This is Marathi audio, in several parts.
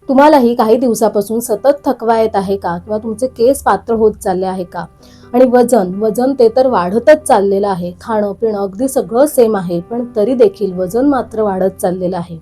तुम्हालाही काही दिवसापासून सतत थकवा येत आहे का? किंवा तुमचे केस पातळ होत चालले आहे का? आणि वजन ते तर वाढतच चाललेलं आहे. खाणं पिणं अगदी सगळं सेम आहे, पण तरी देखील वजन मात्र वाढत चाललेलं आहे.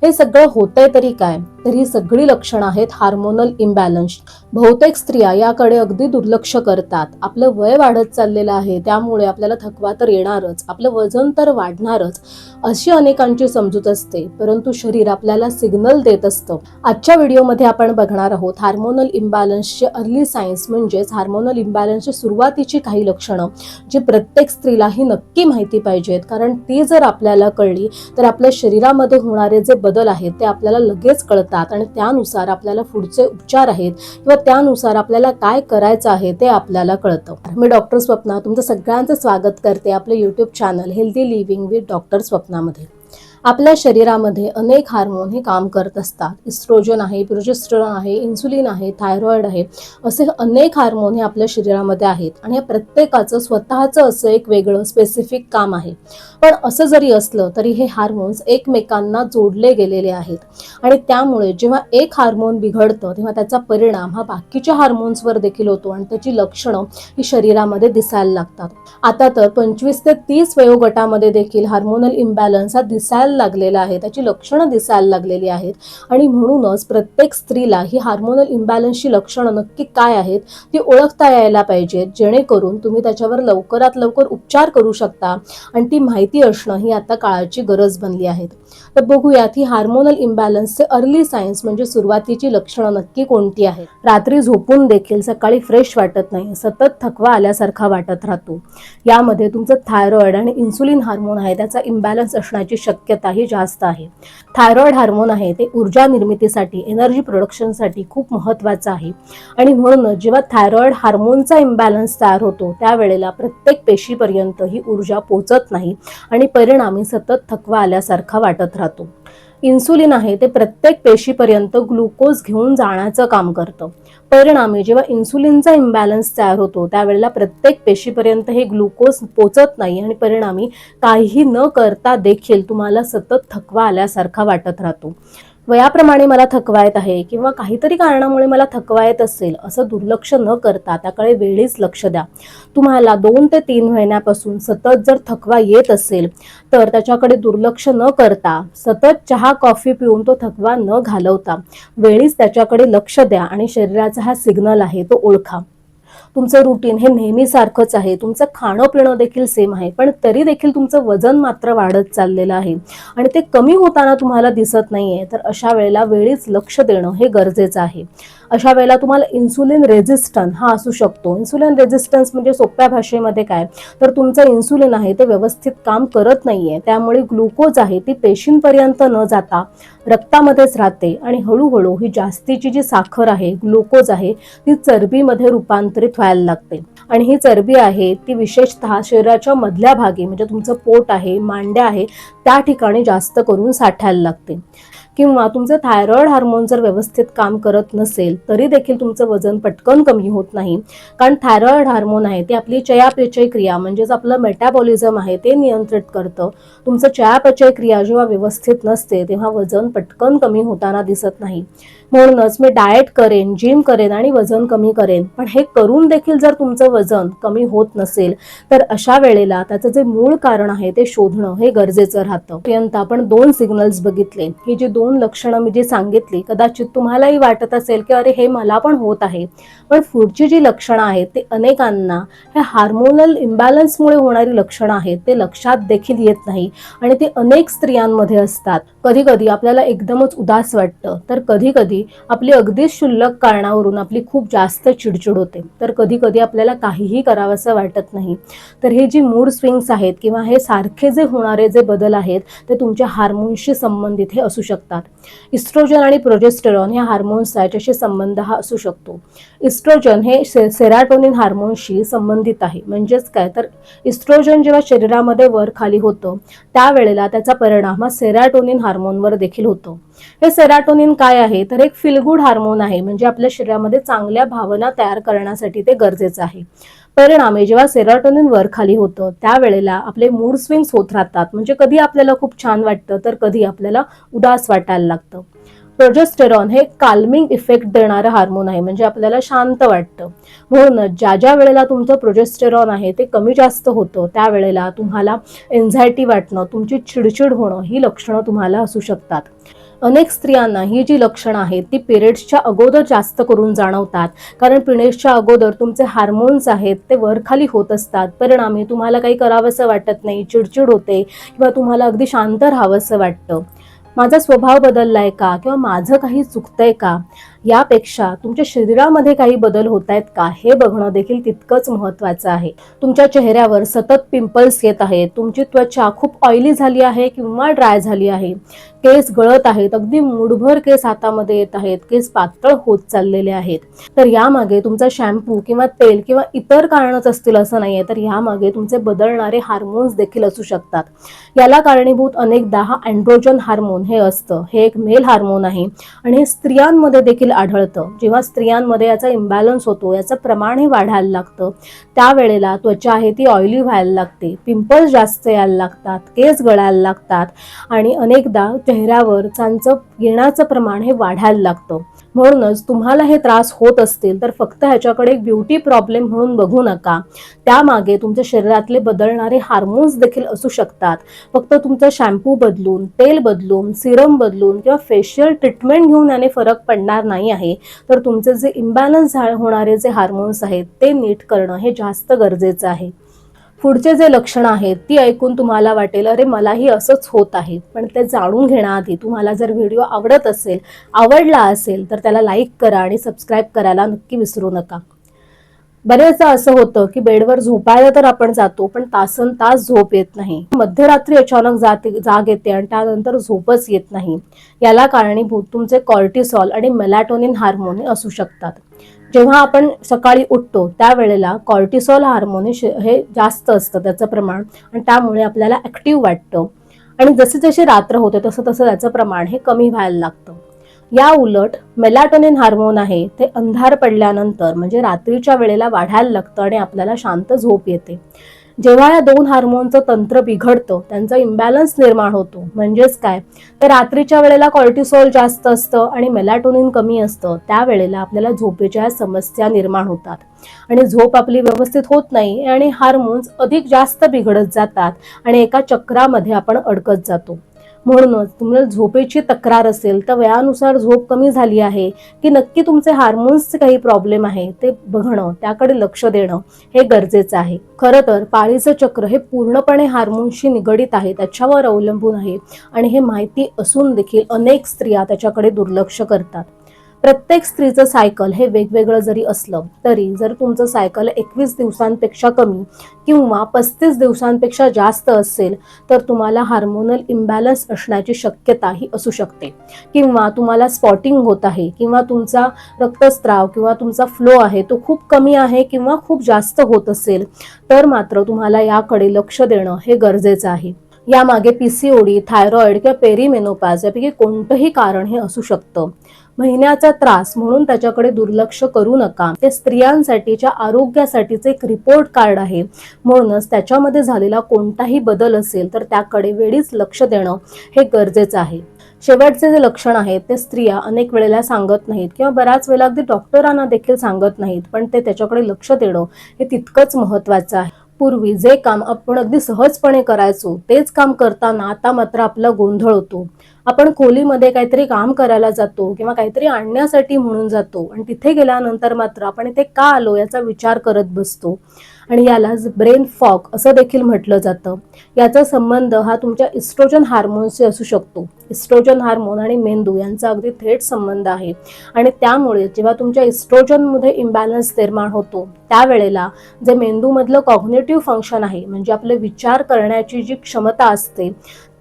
हे सगळं होतंय तरी काय? तर ही सगळी लक्षणं आहेत हार्मोनल इम्बॅलन्स. बहुतेक स्त्रिया याकडे अगदी दुर्लक्ष करतात. आपलं वय वाढत चाललेलं आहे, त्यामुळे आपल्याला थकवा तर येणारच, आपलं वजन तर वाढणारच, अशी अनेकांची समजूत असते. परंतु शरीर आपल्याला सिग्नल देत असतं. आजच्या व्हिडिओमध्ये आपण बघणार आहोत हार्मोनल इम्बॅलन्सचे अर्ली सायन्स, म्हणजेच हार्मोनल इम्बॅलन्सची सुरुवातीची काही लक्षणं जी प्रत्येक स्त्रीलाही नक्की माहिती पाहिजेत. कारण ती जर आपल्याला कळली तर आपल्या शरीरामध्ये होणारे जे बदल आहेत ते आपल्याला लगेच कळतात आणि त्यानुसार आपल्याला पुढचे उपचार आहेत किंवा त्यानुसार आपल्याला काय करायचं आहे ते आपल्याला कळतं. मी डॉक्टर स्वप्ना तुमचं सगळ्यांचं स्वागत करते आपल्या YouTube channel healthy living with doctor स्वप्नामध्ये. आपल्या शरीरामध्ये अनेक हार्मोन हे काम करत असतात. इस्ट्रोजन आहे, प्रोजेस्टेरॉन आहे, इन्सुलिन आहे, थायरॉइड आहे, असे अनेक हार्मोन हे आपल्या शरीरामध्ये आहेत आणि या प्रत्येकाचं स्वतःचं असं एक वेगळं स्पेसिफिक काम आहे. पण असं जरी असलं तरी हे हार्मोन्स एकमेकांना जोडले गेलेले आहेत आणि त्यामुळे जेव्हा एक हार्मोन बिघडतं तेव्हा त्याचा परिणाम हा बाकीच्या हार्मोन्सवर देखील होतो आणि त्याची लक्षणं ही शरीरामध्ये दिसायला लागतात. आता तर 25 ते 30 वयोगटामध्ये देखील हार्मोनल इम्बॅलन्स हा दिसायला लागलेला आहे, त्याची लक्षणं दिसायला लागलेली आहेत आणि म्हणूनच प्रत्येक स्त्रीला ही हार्मोनल इम्बॅलन्सची लक्षणं नक्की काय आहेत ती ओळखता यायला पाहिजेत, जेणेकरून तुम्ही त्याच्यावर लवकरात लवकर उपचार करू शकता आणि ती माहिती असणं ही आता काळाची गरज बनली आहे. तर बघूयात ही हार्मोनल इम्बॅलन्सचे अर्ली सायन्स म्हणजे सुरुवातीची लक्षणं नक्की कोणती आहेत. रात्री झोपून देखील सकाळी फ्रेश वाटत नाही, सतत थकवा आल्यासारखा वाटत राहतो. यामध्ये तुमचं थायरॉइड आणि इन्सुलिन हार्मोन आहे त्याचा इम्बॅलन्स असण्याची शक्यता ही जास्त आहे. थायरॉइड हार्मोन आहे ते ऊर्जा निर्मितीसाठी, एनर्जी प्रोडक्शनसाठी खूप महत्त्वाचं आहे आणि म्हणूनच जेव्हा थायरॉइड हार्मोनचा इम्बॅलन्स तयार होतो त्यावेळेला प्रत्येक पेशीपर्यंत ही ऊर्जा पोहोचत नाही आणि परिणामी सतत थकवा आल्यासारखा वाटत राहतो. इन्सुलिन आहे ते प्रत्येक पेशीपर्यंत ग्लुकोज घेऊन जाण्याचं काम करतं. परिणामी जेव्हा इन्सुलिनचा इम्बॅलन्स तयार होतो त्यावेळेला प्रत्येक पेशीपर्यंत हे ग्लुकोज पोचत नाही आणि परिणामी काहीही न करता देखील तुम्हाला सतत थकवा आल्यासारखा वाटत राहतो. वयाप्रमाणे मला थकवा येत आहे किंवा काहीतरी कारणामुळे मला थकवा येत असेल असं दुर्लक्ष न करता त्याकडे वेळीच लक्ष द्या. तुम्हाला 2 ते 3 महिन्यापासून सतत जर थकवा येत असेल तर त्याच्याकडे दुर्लक्ष न करता सतत चहा कॉफी पिऊन तो थकवा न घालवता वेळीच त्याच्याकडे लक्ष द्या आणि शरीराचा हा सिग्नल आहे तो ओळखा. तुमचं रुटीन हे नेहमी सारखंच आहे, तुमचं खाणं पिणं देखील सेम आहे, पण तरी देखील तुमचं वजन मात्र वाढत चाललेलं आहे आणि ते कमी होताना तुम्हाला दिसत नाहीये, तर अशा वेळेला वेळीच लक्ष देणं हे गरजेचं आहे. अशा वेळेला तुम्हाला इन्सुलिन रेझिस्टन्स हा असू शकतो. इन्सुलिन रेझिस्टन्स म्हणजे सोप्या भाषेमध्ये काय, तर तुमचं इन्सुलिन आहे ते व्यवस्थित काम करत नाहीये, त्यामुळे ग्लुकोज आहे ती पेशींपर्यंत न जाता रक्तामध्येच राहते आणि हळूहळू ही जास्तीची जी साखर आहे, ग्लुकोज आहे, ती चरबीमध्ये रूपांतरित व्हायला लागते आणि ही चरबी आहे ती विशेषतः शरीराच्या मधल्या भागी म्हणजे तुमचं पोट आहे, मांड्या आहे, त्या ठिकाणी जास्त करून साठायला लागते. किंवा तुमचं थायरॉइड हार्मोन जर व्यवस्थित काम करत नसेल तरी देखील तुमचं वजन पटकन कमी होत नाही, कारण थायरॉइड हार्मोन आहे ते आपली चयापचय क्रिया म्हणजेच आपलं मेटाबॉलिझम आहे ते नियंत्रित करतं. तुमचं चयापचय क्रिया जेव्हा व्यवस्थित नसते तेव्हा वजन पटकन कमी होताना दिसत नाही. म्हणूनच मी डाएट करेन, जिम करेन आणि वजन कमी करेन, पण हे करून देखील जर तुमचं वजन कमी होत नसेल तर अशा वेळेला त्याचं जे मूळ कारण आहे ते शोधणं हे गरजेचं राहतं. पर्यंत आपण 2 सिग्नल्स बघितले. ही जी 2 लक्षणं मी जी सांगितली कदाचित तुम्हालाही वाटत असेल की अरे हे मला पण होत आहे, पण पुढची जी लक्षणं आहेत ते अनेकांना हे हार्मोनल इम्बॅलन्समुळे होणारी लक्षणं आहेत ते लक्षात देखील येत नाही आणि ते अनेक स्त्रियांमध्ये असतात. कधी कधी आपल्याला एकदमच उदास वाटतं, तर कधी कधी आपली अगदीच क्षुल्लक कारणावरून आपली खूप जास्त चिडचिड होते, तर कधी कधी आपल्याला काहीही करावंसं वाटत नाही. तर हे जी मूड स्विंग्स आहेत किंवा हे सारखे जे होणारे जे बदल आहेत ते तुमच्या हार्मोन्सशी संबंधित हे असू शकतात. इस्ट्रोजन आणि प्रोजेस्टेरॉन या हार्मोन्सचा याच्याशी संबंध हा असू शकतो. इस्ट्रोजन हे सेरोटोनिन हार्मोनशी संबंधित आहे. म्हणजेच काय, तर इस्ट्रोजन जेव्हा शरीरामध्ये वर खाली होतं त्यावेळेला त्याचा परिणाम हा सेरोटोनिन हार्मोनवर देखील होतो. हे सेरोटोनिन काय आहे, तर एक फील गुड हार्मोन आहे, म्हणजे आपल्या शरीरामध्ये चांगल्या भावना तयार करण्यासाठी ते गरजेचं आहे. परिणामी जेव्हा सेरोटोनिन वर खाली होतं त्यावेळेला आपले मूड स्विंग्स होत राहतात, म्हणजे कधी आपल्याला खूप छान वाटतं तर कधी आपल्याला उदास वाटायला लागतं. प्रोजेस्टेरॉन हे काल्मिंग इफेक्ट देणारं हार्मोन आहे, म्हणजे आपल्याला शांत वाटतं. म्हणून ज्या वेळेला तुमचं प्रोजेस्टेरॉन आहे ते कमी जास्त होतं त्यावेळेला तुम्हाला एन्झायटी वाटणं, तुमची चिडचिड होणं ही लक्षणं तुम्हाला असू शकतात. अनेक स्त्रियांना ही जी लक्षणं आहेत ती पिरियड्सच्या अगोदर जास्त करून जाणवतात, कारण पिरियड्सच्या अगोदर तुमचे हार्मोन्स आहेत ते वरखाली होत असतात. परिणामी तुम्हाला काही करावंसं वाटत नाही, चिडचिड होते किंवा तुम्हाला अगदी शांत राहावंसं वाटतं. माझा स्वभाव बदललाय का किंवा माझं काही चुकतंय का, यापेक्षा तुमच्या शरीरामध्ये काही बदल होत आहेत का हे बघणं देखील तितकंच महत्त्वाचं आहे. तुमच्या चेहऱ्यावर सतत पिंपल्स येत आहेत, तुमची त्वचा खूप ऑइली झाली आहे किंवा ड्राय झाली आहे, केस गळत आहेत, अगदी मूठभर केस हातामध्ये येत आहेत, केस पातळ होत चाललेले आहेत, तर यामागे तुमचा शॅम्पू किंवा तेल किंवा इतर कारणच असतील असं नाहीये, तर यामागे तुमचे बदलणारे हार्मोन्स देखील असू शकतात. याला कारणीभूत अनेकदा हा अँड्रोजन हार्मोन हे असतं. हे एक मेल हार्मोन आहे आणि हे स्त्रियांमध्ये देखील आढळतं. जेव्हा स्त्रियांमध्ये याचा इम्बॅलन्स होतो, याचं प्रमाण हे वाढायला लागतं, त्यावेळेला त्वचा आहे ती ऑइली व्हायला लागते, पिंपल्स जास्त यायला लागतात, केस गळायला लागतात आणि अनेकदा चेहऱ्यावर चांचप येण्याचं प्रमाण हे वाढायला लागतं. म्हणूनच तुम्हाला हे त्रास होत असतील तर फक्त ह्याच्याकडे एक ब्युटी प्रॉब्लेम म्हणून बघू नका. त्यामागे तुमच्या शरीरातले बदलणारे हार्मोन्स देखील असू शकतात. फक्त तुमचा शॅम्पू बदलून, तेल बदलून, सिरम बदलून किंवा फेशियल ट्रीटमेंट घेऊन याने फरक पडणार नाही आहे. तर तुमचे जे इम्बॅलन्स होणारे जे हार्मोन्स आहेत ते नीट करणं हे जास्त गरजेचं आहे. पुढचे जे लक्षण आहेत ती ऐकून तुम्हाला वाटेल अरे मलाही असंच होत आहे, पण ते जाणून घेण्याआधी तुम्हाला जर व्हिडिओ आवडला असेल तर त्याला लाईक करा आणि सबस्क्राईब करायला नक्की विसरू नका. बरेचदा असं होतं की बेडवर झोपायला तर आपण जातो पण तासन तास झोप येत नाही, मध्यरात्री अचानक जाग येते आणि त्यानंतर झोपच येत नाही. याला कारणीभूत तुमचे कॉर्टिसॉल आणि मेलॅटोनिन हार्मोन असू शकतात. जेव्हा आपण सकाळी उठतो त्यावेळेला कॉर्टिसॉल हार्मोन हे जास्त असतं त्याचं प्रमाण, आणि त्यामुळे आपल्याला ऍक्टिव्ह वाटतं आणि जसे जसे रात्र होते तसं तसं त्याचं प्रमाण हे कमी व्हायला लागतं. या उलट मेलॅटोनिन हार्मोन आहे ते अंधार पडल्यानंतर म्हणजे रात्रीच्या वेळेला वाढायला लागतं आणि आपल्याला शांत झोप येते. जेव्हा या दोन हार्मोनचं तंत्र बिघडतं, त्यांचा इम्बॅलन्स निर्माण होतो. म्हणजेच काय, तर रात्रीच्या वेळेला कॉर्टिसॉल जास्त असतं आणि मेलॅटोनिन कमी असतं, त्यावेळेला आपल्याला झोपेच्या समस्या निर्माण होतात आणि झोप आपली व्यवस्थित होत नाही आणि हार्मोन्स अधिक जास्त बिघडत जातात आणि एका चक्रामध्ये आपण अडकत जातो. म्हणूनच तुम्हाला झोपेची तक्रार असेल तर वेळानुसार झोप कमी झाली आहे की नक्की तुमचे हार्मोन्सचे काही प्रॉब्लेम आहे ते बघणं, त्याकडे लक्ष देणं हे गरजेचं आहे. खरं तर पाळीचं चक्र हे पूर्णपणे हार्मोन्सशी निगडित आहे, त्याच्यावर अवलंबून आहे आणि हे माहिती असून देखील अनेक स्त्रिया त्याच्याकडे दुर्लक्ष करतात. प्रत्येक स्त्रीचं सायकल हे वेगवेगळं जरी असलं तरी जर तुमचं सायकल 21 दिवसांपेक्षा कमी किंवा 35 दिवसांपेक्षा जास्त असेल तर तुम्हाला हार्मोनल इम्बॅलन्स असण्याची शक्यता ही असू शकते, किंवा तुम्हाला स्पॉटिंग होत आहे किंवा तुमचा रक्तस्राव किंवा तुमचा फ्लो आहे तो खूप कमी आहे किंवा खूप जास्त होत असेल तर मात्र तुम्हाला याकडे लक्ष देणं हे गरजेचं आहे. यामागे पीसीओडी, थायरॉइड किंवा पेरीमेनोपॉज यापैकी कोणतंही कारण हे असू शकतं. महिन्याचा त्रास म्हणून त्याच्याकडे दुर्लक्ष करू नका. ते स्त्रियांसाठीच्या आरोग्यासाठीचे एक रिपोर्ट कार्ड आहे, म्हणूनच त्याच्यामध्ये झालेला कोणताही बदल असेल तर त्याकडे वेळीच लक्ष देणं हे गरजेचं आहे. शेवटचे जे लक्षण आहेत ते स्त्रिया अनेक वेळेला सांगत नाहीत किंवा बऱ्याच वेळेला अगदी डॉक्टरांना देखील सांगत नाहीत, पण ते त्याच्याकडे लक्ष देणं हे तितकंच महत्त्वाचं आहे. पूर्वी जे काम आपण अगदी सहजपणे करायचो तेच काम करताना आता मात्र आपला गोंधळ होतो. आपण खोलीमध्ये काहीतरी काम करायला जातो किंवा काहीतरी आणण्यासाठी म्हणून जातो आणि तिथे गेल्यानंतर मात्र आपण इथे का आलो याचा विचार करत बसतो आणि यालाच ब्रेन फॉग असं देखील म्हटलं जातं. याचा संबंध हा तुमच्या इस्ट्रोजन हार्मोनशी असू शकतो. इस्ट्रोजन हार्मोन आणि मेंदू यांचा अगदी थेट संबंध आहे आणि त्यामुळे जेव्हा तुमच्या इस्ट्रोजनमध्ये इम्बॅलन्स निर्माण होतो त्यावेळेला जे मेंदूमधलं कॉग्निटिव्ह फंक्शन आहे, म्हणजे आपले विचार करण्याची जी क्षमता असते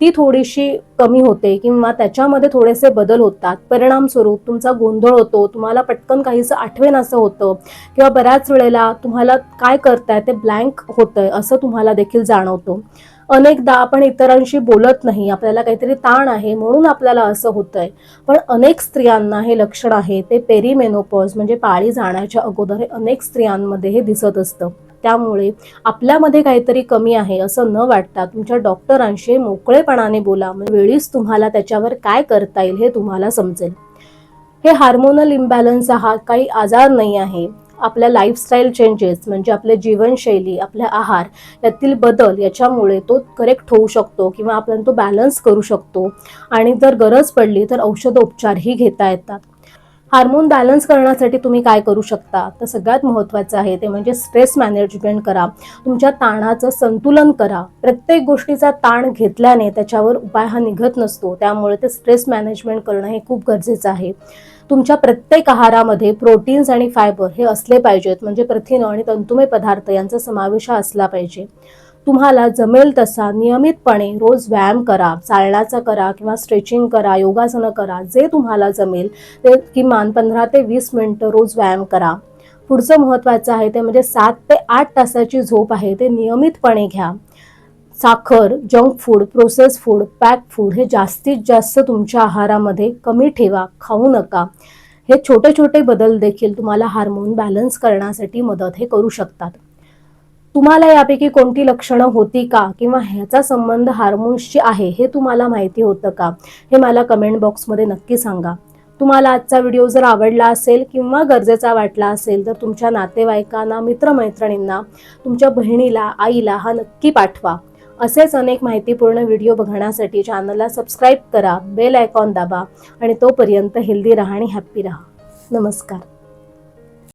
ती थोडीशी कमी होते किंवा त्याच्यामध्ये थोडेसे बदल होतात. परिणामस्वरूप तुमचा गोंधळ होतो, तुम्हाला पटकन काहीसं आठवेनासं होतं किंवा बऱ्याच वेळेला तुम्हाला काय करताय ते ब्लँक होतंय असं तुम्हाला देखील जाणवतं. अनेकदा आपण इतरांशी बोलत नाही, आपल्याला काहीतरी ताण आहे म्हणून आपल्याला असं होतंय. पण अनेक स्त्रियांना हे लक्षण आहे ते पेरीमेनोपॉज म्हणजे पाळी जाण्याच्या अगोदर हे अनेक स्त्रियांमध्ये हे दिसत असतं. त्यामुळे आपल्यामध्ये काहीतरी कमी आहे असं न वाटता तुमच्या डॉक्टरांशी मोकळेपणाने बोला, वेळीच तुम्हाला त्याच्यावर काय करता येईल हे तुम्हाला समजेल. हे हार्मोनल इम्बॅलन्स हा काही आजार नाही आहे. आपल्या लाईफस्टाईल चेंजेस म्हणजे आपल्या जीवनशैली, आपल्या आहार यातील बदल याच्यामुळे तो करेक्ट होऊ शकतो किंवा आपण तो बॅलन्स करू शकतो. आणि जर गरज पडली तर औषधोपचारही घेता येतात. हार्मोन बॅलन्स करण्यासाठी तुम्ही काय करू शकता, तर सगळ्यात महत्त्वाचं आहे ते म्हणजे स्ट्रेस मॅनेजमेंट करा. तुमच्या ताणाचं संतुलन करा. प्रत्येक गोष्टीचा ताण घेतल्याने त्याच्यावर उपाय हा निघत नसतो. त्यामुळे ते स्ट्रेस मॅनेजमेंट करणं हे खूप गरजेचं आहे. तुमच्या प्रत्येक आहारामध्ये प्रोटीन्स आणि फायबर हे असले पाहिजेत, म्हणजे प्रथिनं आणि तंतुमय पदार्थ यांचा समावेश असला पाहिजे. तुम्हाला जमेल तसा नियमितपणे रोज व्यायाम करा, चालण्याचा करा किंवा स्ट्रेचिंग करा, योगासनं करा. जे तुम्हाला जमेल ते किमान 15 ते 20 मिनिटं रोज व्यायाम करा. पुढचं महत्त्वाचं आहे ते म्हणजे 7 ते 8 तासाची झोप आहे ते नियमितपणे घ्या. साखर, junk food, process food, pack food हे जास्तीत जास्त तुमच्या आहारामध्ये कमी ठेवा, खाऊ नका. हे छोटे छोटे बदल देखील तुम्हाला हार्मोन बॅलन्स करण्यासाठी मदत हे करू शकतात. तुम्हाला यापैकी कोणती लक्षणं होती का किंवा ह्याचा संबंध हार्मोन्सशी आहे हे तुम्हाला माहिती होतं का, हे मला कमेंट बॉक्समध्ये नक्की सांगा. तुम्हाला आजचा व्हिडिओ जर आवडला असेल किंवा गरजेचा वाटला असेल तर तुमच्या नातेवाईकांना, मित्रमैत्रिणींना, तुमच्या बहिणीला, आईला हा नक्की पाठवा. असेच अनेक माहितीपूर्ण व्हिडिओ बघण्यासाठी चॅनलला सबस्क्राईब करा, बेल आयकॉन दाबा आणि तोपर्यंत हेल्दी राहा आणि हॅप्पी राहा. नमस्कार.